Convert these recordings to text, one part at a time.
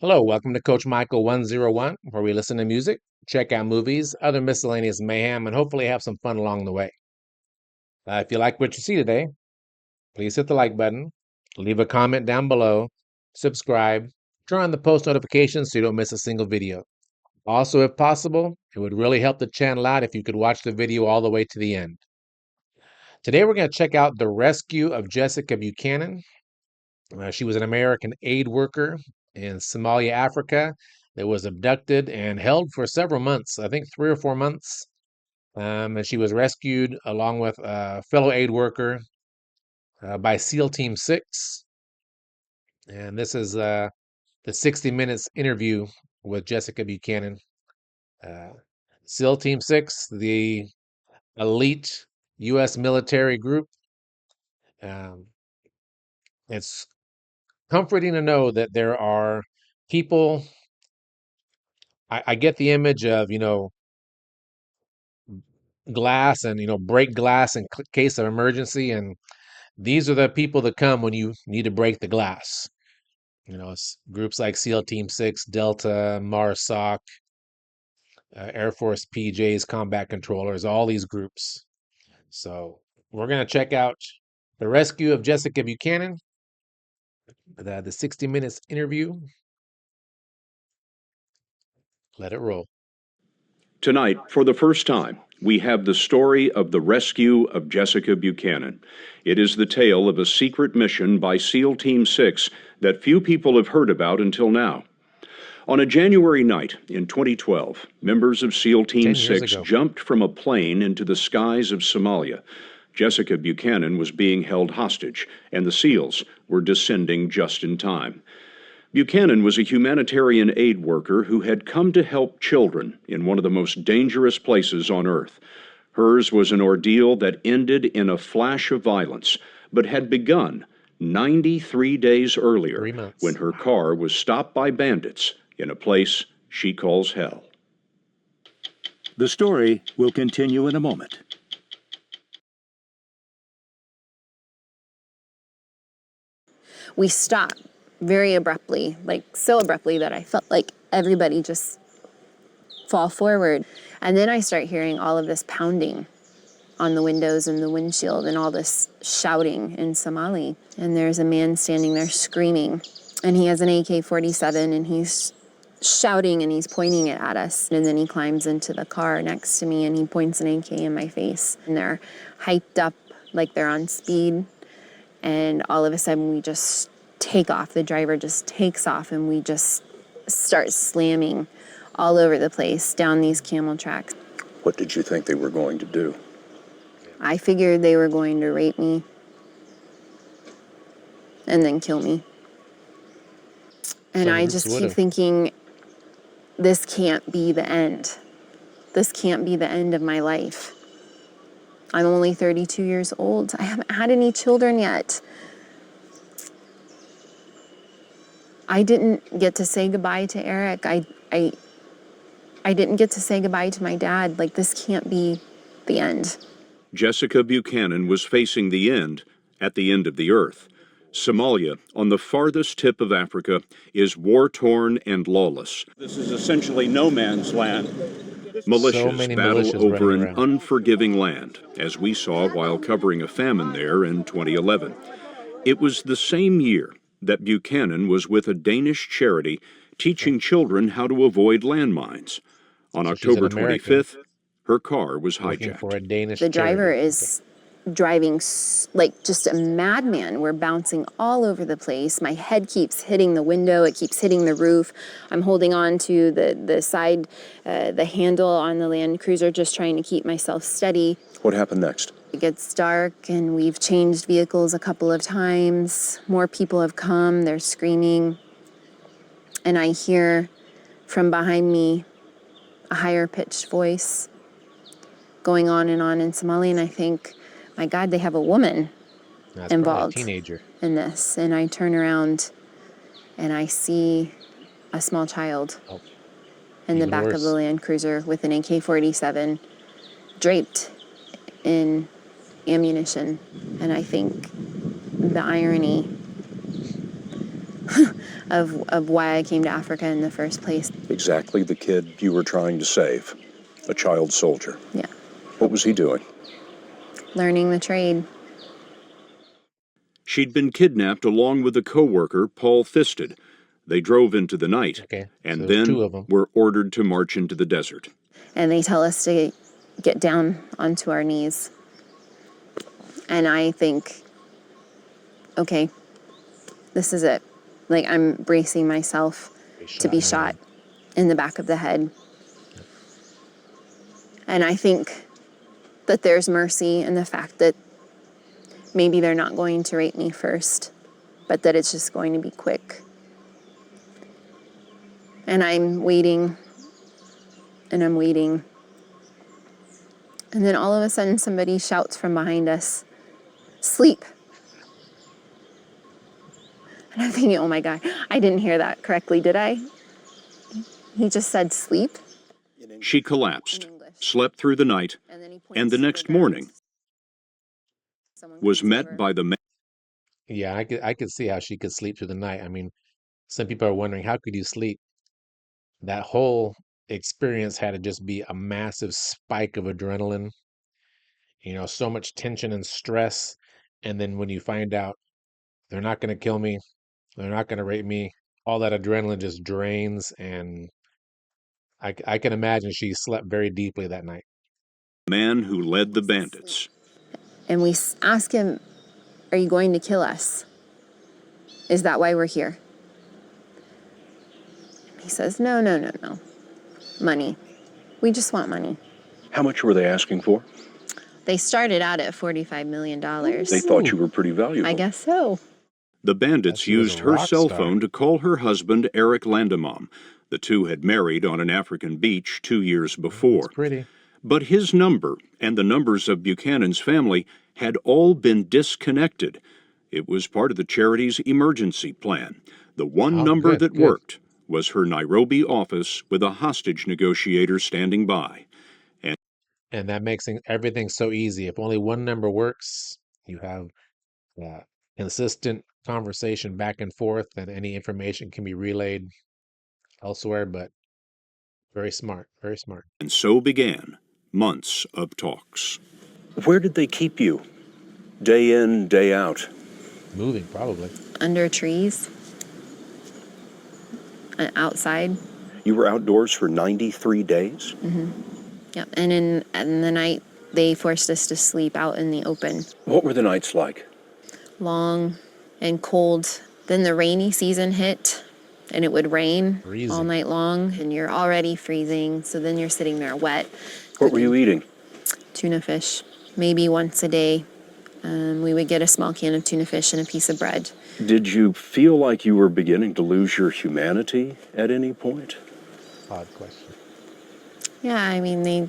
Hello, welcome to Coach Michael 101, where we listen to music, check out movies, other miscellaneous mayhem, and hopefully have some fun along the way. If you like what you see today, please hit the like button, leave a comment down below, subscribe, turn on the post notifications so you don't miss a single video. Also, if possible, it would really help the channel out if you could watch the video all the way to the end. Today, we're going to check out the rescue of Jessica Buchanan. She was an American aid worker in Somalia, Africa, that was abducted and held for several months, I think 3 or 4 months. And she was rescued along with a fellow aid worker by SEAL Team 6. And this is the 60 Minutes interview with Jessica Buchanan. Uh, SEAL Team 6, the elite U.S. military group. Um, it's comforting to know that there are people. I get the image of, glass and, break glass in case of emergency. And these are the people that come when you need to break the glass. It's groups like SEAL Team 6, Delta, MARSOC, Air Force PJs, Combat Controllers, all these groups. So we're going to check out the rescue of Jessica Buchanan, the 60 Minutes interview. Let it roll. Tonight, for the first time, we have the story of the rescue of Jessica Buchanan. It is the tale of a secret mission by SEAL Team 6 that few people have heard about until now. On a January night in 2012, members of SEAL Team 6 jumped from a plane into the skies of Somalia. Jessica Buchanan was being held hostage, and the SEALs were descending just in time. Buchanan was a humanitarian aid worker who had come to help children in one of the most dangerous places on earth. Hers was an ordeal that ended in a flash of violence, but had begun 93 days earlier when her car was stopped by bandits in a place she calls hell. The story will continue in a moment. We stopped very abruptly, like so abruptly that I felt like everybody just fall forward. And then I start hearing all of this pounding on the windows and the windshield and all this shouting in Somali. And there's a man standing there screaming, and he has an AK-47 and he's shouting and he's pointing it at us. And then he climbs into the car next to me and he points an AK in my face. And they're hyped up like they're on speed. And all of a sudden we just take off. The driver just takes off and we just start slamming all over the place down these camel tracks. What did you think they were going to do? I figured they were going to rape me and then kill me. And I just keep thinking, this can't be the end. This can't be the end of my life. I'm only 32 years old. I haven't had any children yet. I didn't get to say goodbye to Eric. I didn't get to say goodbye to my dad. Like, this can't be the end. Jessica Buchanan was facing the end at the end of the earth. Somalia, on the farthest tip of Africa, is war-torn and lawless. This is essentially no man's land. Militias battle over an unforgiving land, as we saw while covering a famine there in 2011. It was the same year that Buchanan was with a Danish charity teaching children how to avoid landmines. On October 25th, her car was hijacked. The driver is driving like just a madman. We're bouncing all over the place. My head keeps hitting the window. It keeps hitting the roof. I'm holding on to the side, the handle on the Land Cruiser, just trying to keep myself steady. What happened next? It gets dark and we've changed vehicles a couple of times. More people have come. They're screaming. And I hear from behind me a higher pitched voice going on in Somali, and I think, my God, they have a woman involved in this. And I turn around and I see a small child in the back of the Land Cruiser with an AK-47 draped in ammunition. And I think the irony, of why I came to Africa in the first place. Exactly the kid you were trying to save, a child soldier. Yeah. What was he doing? Learning the trade. She'd been kidnapped along with a co-worker, Paul Fisted. They drove into the night, Okay, so and there's two then of them. were ordered to march into the desert. And they tell us to get down onto our knees. And I think, okay, this is it. Like, I'm bracing myself to be shot in the back of the head. And I think that there's mercy in the fact that maybe they're not going to rape me first, but that it's just going to be quick. And I'm waiting, and I'm waiting. And then all of a sudden, somebody shouts from behind us, "Sleep." And I'm thinking, oh my God, I didn't hear that correctly, did I? He just said sleep. She collapsed, slept through the night, and the next morning was met by the man. Yeah, I could see how she could sleep through the night. I mean, some people are wondering, how could you sleep? That whole experience had to just be a massive spike of adrenaline, so much tension and stress. And then when you find out they're not going to kill me, they're not going to rape me, all that adrenaline just drains. And I can imagine she slept very deeply that night. Man who led the bandits. And we ask him, "Are you going to kill us? Is that why we're here?" He says, "No, no, no, no. Money. We just want money." How much were they asking for? They started out at $45 million. They thought you were pretty valuable. I guess so. The bandits She was a used her rock cell star. phone to call her husband, Eric Landemam. The two had married on an African beach 2 years It's before. pretty. But his number and the numbers of Buchanan's family had all been disconnected. It was part of the charity's emergency plan. The one Oh, number good, that good. worked was her Nairobi office with a hostage negotiator standing by. And that makes everything so easy. If only one number works, you have consistent conversation back and forth, and any information can be relayed elsewhere. But very smart, very smart. And so began months of talks. Where did they keep you? Day in, day out? Moving, probably. Under trees. Outside. You were outdoors for 93 days? Yep. And in the night, they forced us to sleep out in the open. What were the nights like? Long and cold. Then the rainy season hit, and it would rain all Freezing. night long, and you're already freezing. So then you're sitting there wet. What were you eating? Tuna fish, maybe once a day. We would get a small can of tuna fish and a piece of bread. Did you feel like you were beginning to lose your humanity at any point? Odd question. Yeah, I mean, they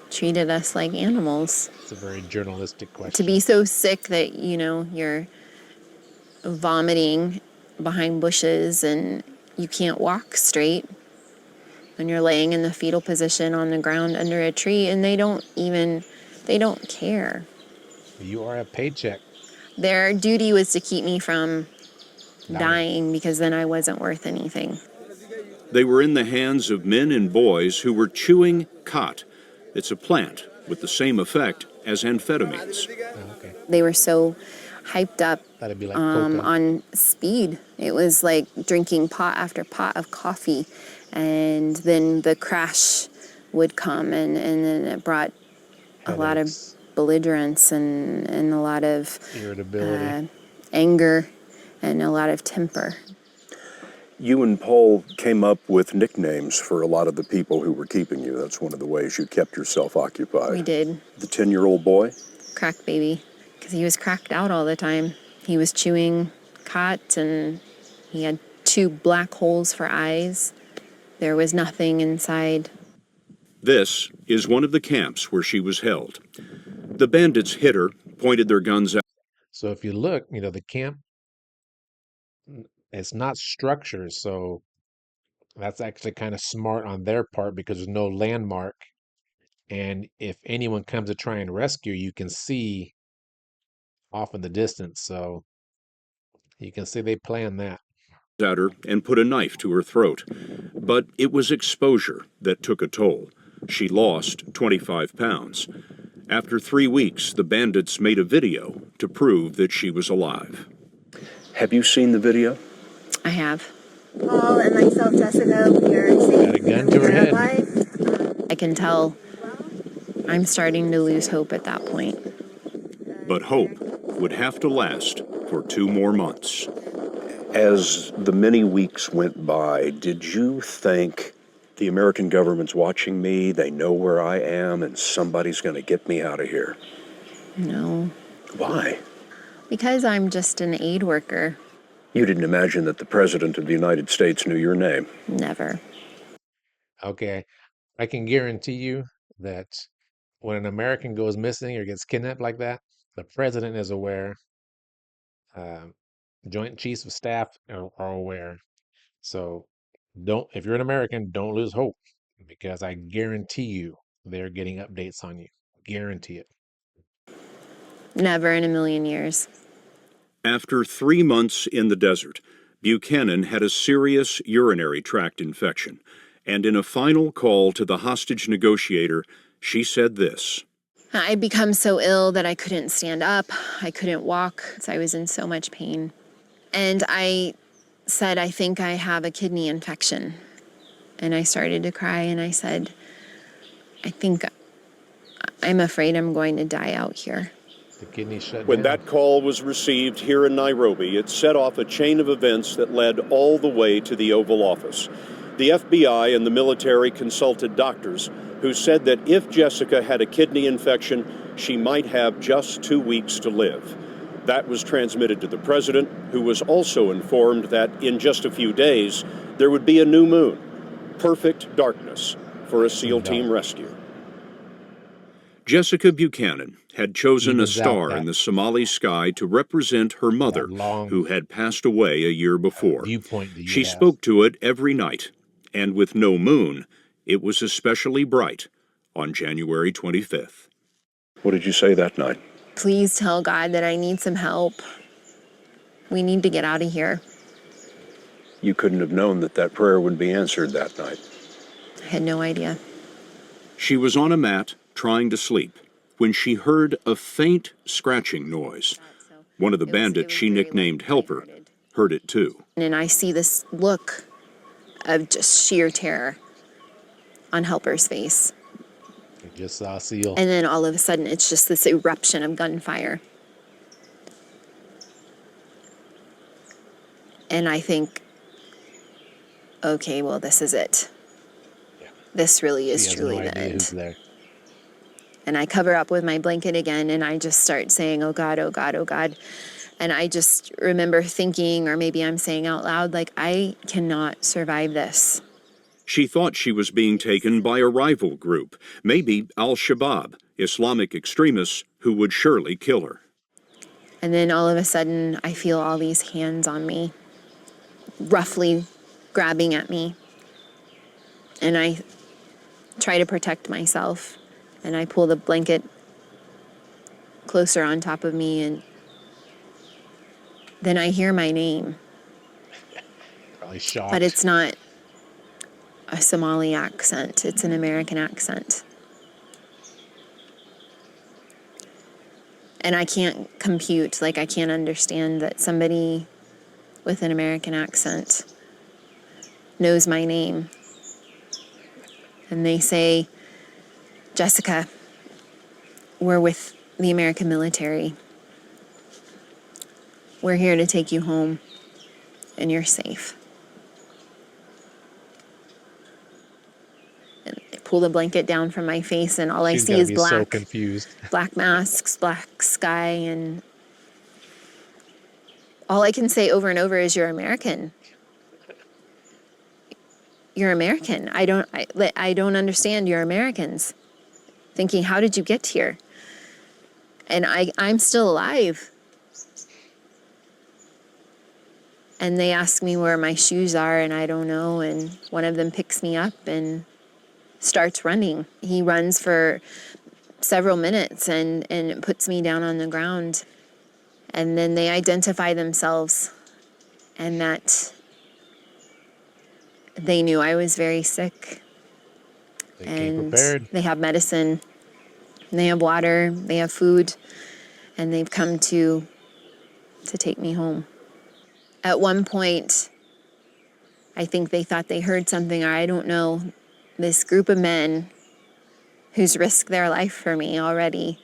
treated us like animals. It's a very journalistic question. To be so sick that, you're vomiting behind bushes and you can't walk straight, and you're laying in the fetal position on the ground under a tree, and they don't care. You are a paycheck. Their duty was to keep me from dying, because then I wasn't worth anything. They were in the hands of men and boys who were chewing khat. It's a plant with the same effect as amphetamines. Oh, okay. They were so hyped up That'd be like coca. on speed. It was like drinking pot after pot of coffee, and then the crash would come, and then it brought a lot of Headaches, belligerence and a lot of irritability. anger and a lot of temper. You and Paul came up with nicknames for a lot of the people who were keeping you. That's one of the ways you kept yourself occupied. We did. The 10-year-old boy? Crack baby, because he was cracked out all the time. He was chewing khat, and he had 2 black holes for eyes. There was nothing inside. This is one of the camps where she was held. The bandits hit her, pointed their guns at So if you look, the camp, it's not structured, so that's actually kind of smart on their part, because there's no landmark. And if anyone comes to try and rescue, you can see off in the distance. So You can see they planned that. At her and put a knife to her throat. But it was exposure that took a toll. She lost 25 pounds. After 3 weeks, the bandits made a video to prove that she was alive. Have you seen the video? I have. Paul and myself, Jessica, we are safe. Got a gun to her head. Alive. I can tell I'm starting to lose hope at that point. But hope would have to last for 2 more months. As the many weeks went by, did you think the American government's watching me, they know where I am, and somebody's going to get me out of here? No. Why? Because I'm just an aid worker. You didn't imagine that the President of the United States knew your name. Never. Okay, I can guarantee you that when an American goes missing or gets kidnapped like that, the president is aware. Joint Chiefs of Staff are aware. So if you're an American, don't lose hope, because I guarantee you they're getting updates on you. Guarantee it. Never in a million years. After 3 months in the desert, Buchanan had a serious urinary tract infection. And in a final call to the hostage negotiator, she said this. I'd become so ill that I couldn't stand up. I couldn't walk. I was in so much pain. And I said, I think I have a kidney infection. And I started to cry and I said, I'm afraid I'm going to die out here. The kidney shut When down. that call was received here in Nairobi, it set off a chain of events that led all the way to the Oval Office. The FBI and the military consulted doctors who said that if Jessica had a kidney infection, she might have just 2 weeks to live. That was transmitted to the president, who was also informed that in just a few days, there would be a new moon. Perfect darkness for a SEAL team rescue. Jessica Buchanan had chosen a star in the Somali sky to represent her mother, who had passed away a year before. She spoke to it every night, and with no moon, it was especially bright on January 25th. What did you say that night? Please tell God that I need some help. We need to get out of here. You couldn't have known that that prayer would be answered that night. I had no idea. She was on a mat trying to sleep when she heard a faint scratching noise. One of the bandits she nicknamed Helper heard it too. And I see this look of just sheer terror on Helper's face. I just saw a seal. And then all of a sudden, it's just this eruption of gunfire. And I think, okay, well, this is it. Yeah. This really is truly the end. Who's there. And I cover up with my blanket again, and I just start saying, oh God, oh God, oh God. And I just remember thinking, or maybe I'm saying out loud, like, I cannot survive this. She thought she was being taken by a rival group, maybe Al-Shabaab, Islamic extremists who would surely kill her. And then all of a sudden, I feel all these hands on me, roughly grabbing at me. And I try to protect myself. And I pull the blanket closer on top of me, and then I hear my name. Probably shocked. But it's not a Somali accent. It's an American accent. And I can't compute, like I can't understand that somebody with an American accent knows my name. And they say, Jessica, we're with the American military. We're here to take you home, and you're safe. And I pull the blanket down from my face, and all I see is black. So confused. Black masks, black sky, and all I can say over and over is, "You're American. You're American. I don't understand. You're Americans." Thinking, how did you get here? And I'm still alive. And they ask me where my shoes are, and I don't know. And one of them picks me up and starts running. He runs for several minutes and puts me down on the ground. And then they identify themselves and that they knew I was very sick. They came And prepared. they have medicine, they have water, they have food, and they've come to take me home. At one point, I think they thought they heard something, or I don't know. This group of men who's risked their life for me already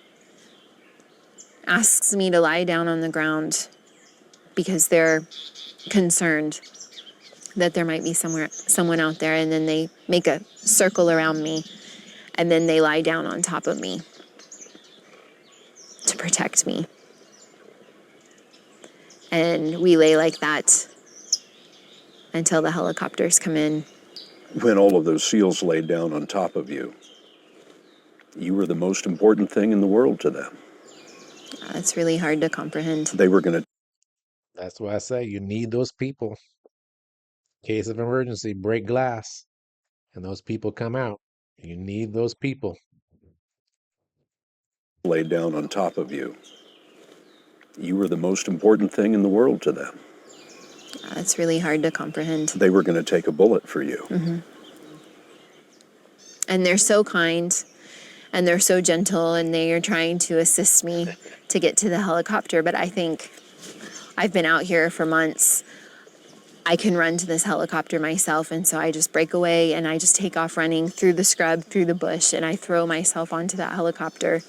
asks me to lie down on the ground because they're concerned that there might be someone out there, and then they make a circle around me, and then they lie down on top of me to protect me. And we lay like that until the helicopters come in. When all of those SEALs laid down on top of you, you were the most important thing in the world to them. It's really hard to comprehend. They were going to That's why I say you need those people. Case of emergency, break glass, and those people come out. You need those people. lay down on top of you. You were the most important thing in the world to them. It's really hard to comprehend. They were going to take a bullet for you. Mm-hmm. And they're so kind, and they're so gentle, and they are trying to assist me to get to the helicopter. But I think I've been out here for months. I can run to this helicopter myself, and so I just break away and I just take off running through the scrub, through the bush, and I throw myself onto that helicopter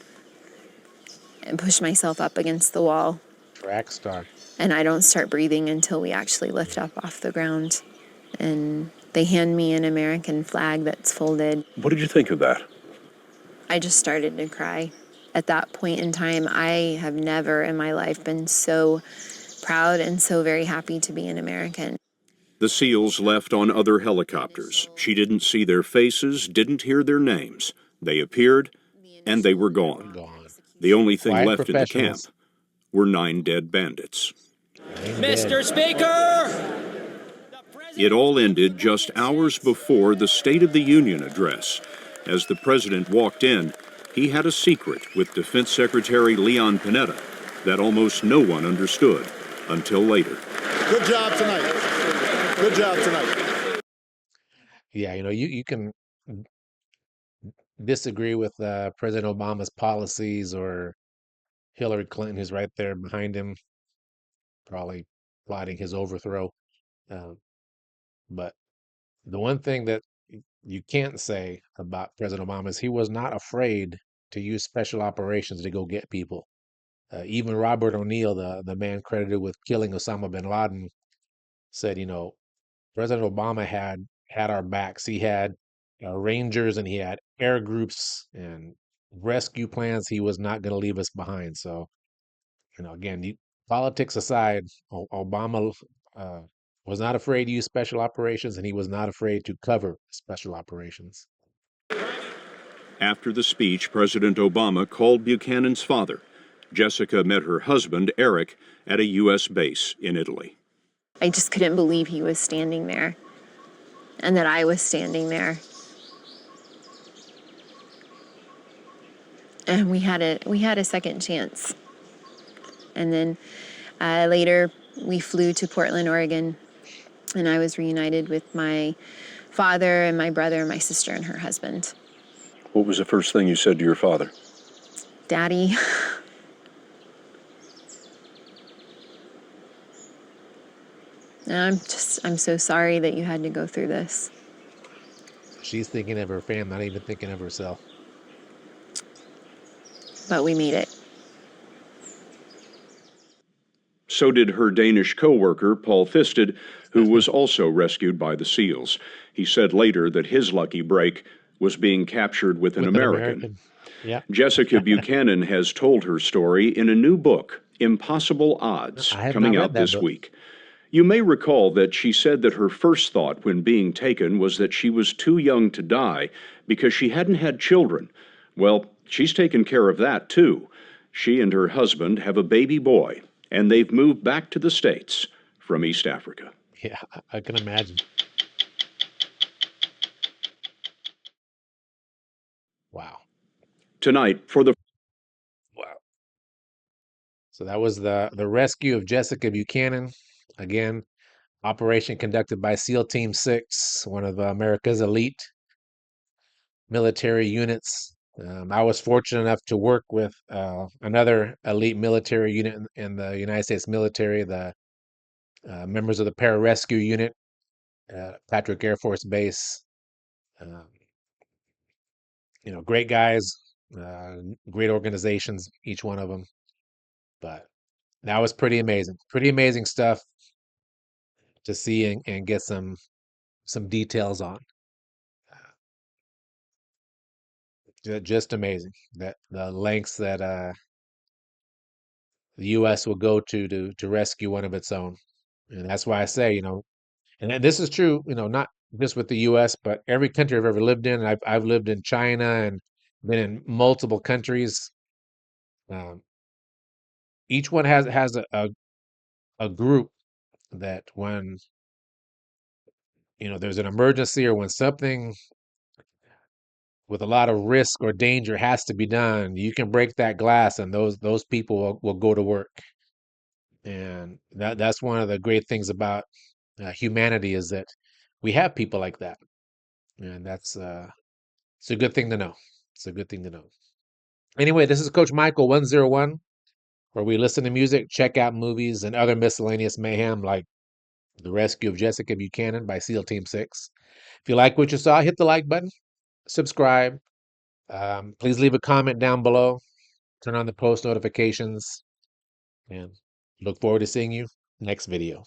and push myself up against the wall. Track star. And I don't start breathing until we actually lift up off the ground. And they hand me an American flag that's folded. What did you think of that? I just started to cry. At that point in time, I have never in my life been so proud and so very happy to be an American. The SEALs left on other helicopters. She didn't see their faces, didn't hear their names. They appeared, and they were gone. The only thing Quiet left in the camp professionals. were 9 dead bandits. Mr. Speaker! It all ended just hours before the State of the Union address. As the president walked in, he had a secret with Defense Secretary Leon Panetta that almost no one understood until later. Good job tonight. Good job tonight. Yeah, you can disagree with President Obama's policies or Hillary Clinton, who's right there behind him, probably plotting his overthrow. But the one thing that you can't say about President Obama is he was not afraid to use special operations to go get people. Even Robert O'Neill, the man credited with killing Osama bin Laden, said, President Obama had our backs. He had Rangers, and he had air groups and rescue plans. He was not going to leave us behind. So, again, politics aside, Obama was not afraid to use special operations, and he was not afraid to cover special operations. After the speech, President Obama called Buchanan's father. Jessica met her husband, Eric, at a U.S. base in Italy. I just couldn't believe he was standing there and that I was standing there. And we had a second chance. And then later we flew to Portland, Oregon, and I was reunited with my father and my brother and my sister and her husband. What was the first thing you said to your father? Daddy. I'm so sorry that you had to go through this. She's thinking of her family, not even thinking of herself. But we made it. So did her Danish co-worker, Paul Fisted, who was also rescued by the SEALs. He said later that his lucky break was being captured with an American. Yeah. Jessica Buchanan has told her story in a new book, Impossible Odds, coming out this week. You may recall that she said that her first thought when being taken was that she was too young to die because she hadn't had children. Well, she's taken care of that too. She and her husband have a baby boy, and they've moved back to the States from East Africa. Yeah, I can imagine. Wow. Tonight, for the Wow. So that was the rescue of Jessica Buchanan. Again, operation conducted by SEAL Team 6, one of America's elite military units. I was fortunate enough to work with another elite military unit in the United States military, the members of the Pararescue Unit, Patrick Air Force Base. Um, great guys, uh, great organizations, each one of them. But that was pretty amazing. Pretty amazing stuff to see and get some details on. Just amazing that the lengths that the U.S. will go to rescue one of its own, and that's why I say, and this is true, not just with the U.S., but every country I've ever lived in. I've lived in China and been in multiple countries. Um, each one has a group that when there's an emergency or when something with a lot of risk or danger has to be done, you can break that glass, and those people will go to work. And that's one of the great things about humanity is that we have people like that, and that's it's a good thing to know. It's a good thing to know. Anyway, this is Coach Michael 101, where we listen to music, check out movies, and other miscellaneous mayhem like The Rescue of Jessica Buchanan by SEAL Team 6. If you like what you saw, hit the like button, subscribe. Please leave a comment down below, turn on the post notifications, and look forward to seeing you next video.